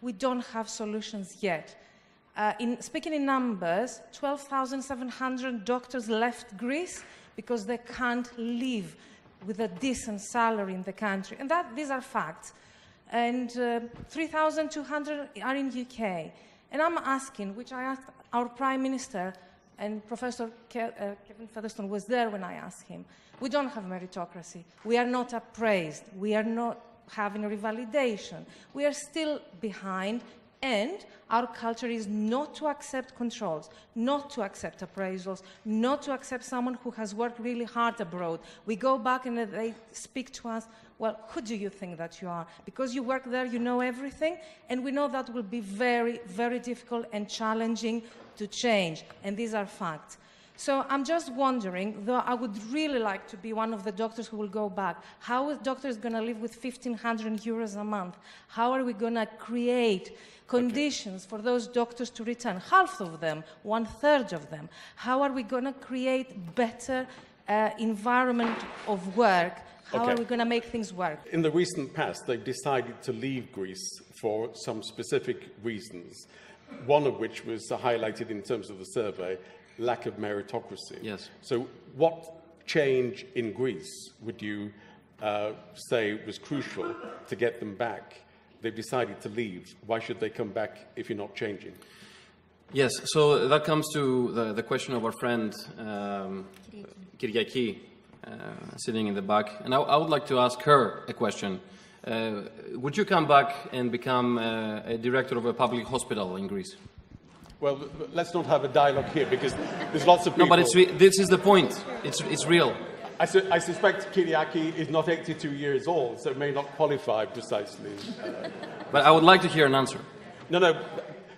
we don't have solutions yet. Speaking in numbers, 12,700 doctors left Greece because they can't live with a decent salary in the country. And these are facts. And 3,200 are in UK. And I'm asking, which I asked our Prime Minister, and Professor Kevin Featherstone was there when I asked him, we don't have meritocracy. We are not appraised. We are not having a revalidation. We are still behind, and our culture is not to accept controls, not to accept appraisals, not to accept someone who has worked really hard abroad. We go back and they speak to us, well, who do you think that you are? Because you work there, you know everything, and we know that will be very, very difficult and challenging to change, and these are facts. So I'm just wondering, though I would really like to be one of the doctors who will go back, how is doctors going to live with 1,500 euros a month? How are we going to create conditions for those doctors to return? Half of them, 1/3 of them. How are we going to create better environment of work? How are we going to make things work? In the recent past, they've decided to leave Greece for some specific reasons, one of which was highlighted in terms of the survey, lack of meritocracy. Yes. So what change in Greece would you say was crucial to get them back? They've decided to leave. Why should they come back if you're not changing? Yes, so that comes to the question of our friend Kyraki, sitting in the back. And I would like to ask her a question. Would you come back and become a director of a public hospital in Greece? Well, let's not have a dialogue here, because there's lots of people... No, but this is the point. It's real. I suspect Kyraki is not 82 years old, so may not qualify precisely. But I would like to hear an answer. No. No?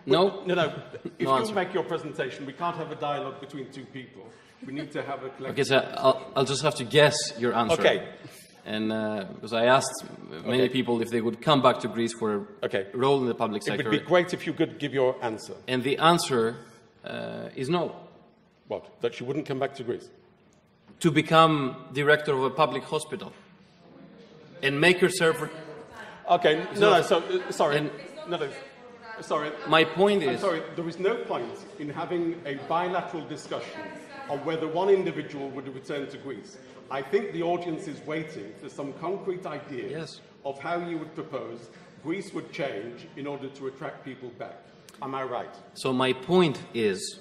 No. If No you answer. make your presentation, we can't have a dialogue between two people. We need to have a collective... Okay, so I'll just have to guess your answer. Okay. And because I asked many people if they would come back to Greece for a role in the public sector. It would be great if you could give your answer. And the answer is no. What? That she wouldn't come back to Greece? To become director of a public hospital and make herself... Okay, sorry. Sorry. My point is... I'm sorry, there is no point in having a bilateral discussion on whether one individual would return to Greece. I think the audience is waiting for some concrete ideas of how you would propose Greece would change in order to attract people back. Am I right? So my point is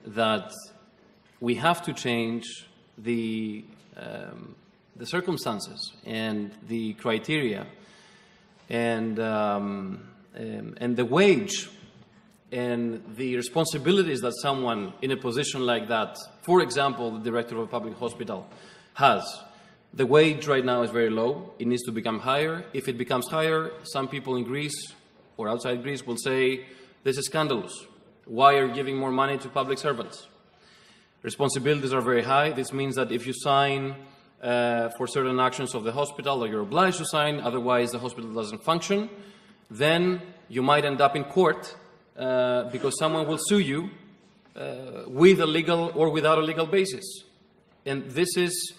that we have to change the circumstances and the criteria and the wage and the responsibilities that someone in a position like that, for example, the director of a public hospital, has. The wage right now is very low. It needs to become higher. If it becomes higher, some people in Greece or outside Greece will say, this is scandalous. Why are you giving more money to public servants? Responsibilities are very high. This means that if you sign for certain actions of the hospital, or you're obliged to sign, otherwise the hospital doesn't function, then you might end up in court because someone will sue you with a legal or without a legal basis. And this is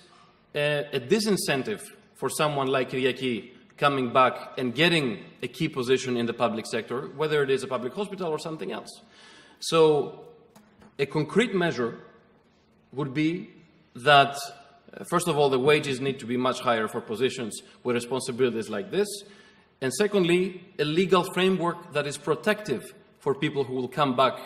a disincentive for someone like Kyraki coming back and getting a key position in the public sector, whether it is a public hospital or something else. So a concrete measure would be that, first of all, the wages need to be much higher for positions with responsibilities like this. And secondly, a legal framework that is protective for people who will come back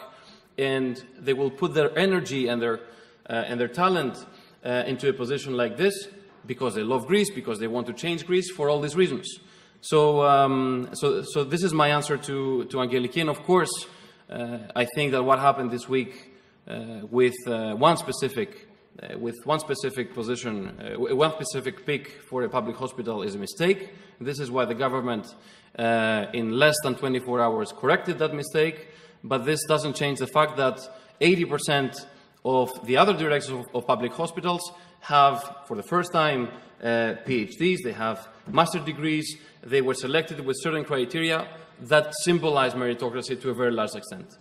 and they will put their energy and their talent into a position like this because they love Greece, because they want to change Greece, for all these reasons. So, so this is my answer to Angeliki. And of course, I think that what happened this week with one specific position, one specific pick for a public hospital is a mistake. This is why the government, in less than 24 hours, corrected that mistake. But this doesn't change the fact that 80% of the other directors of public hospitals have, for the first time, PhDs, they have master's degrees, they were selected with certain criteria that symbolize meritocracy to a very large extent.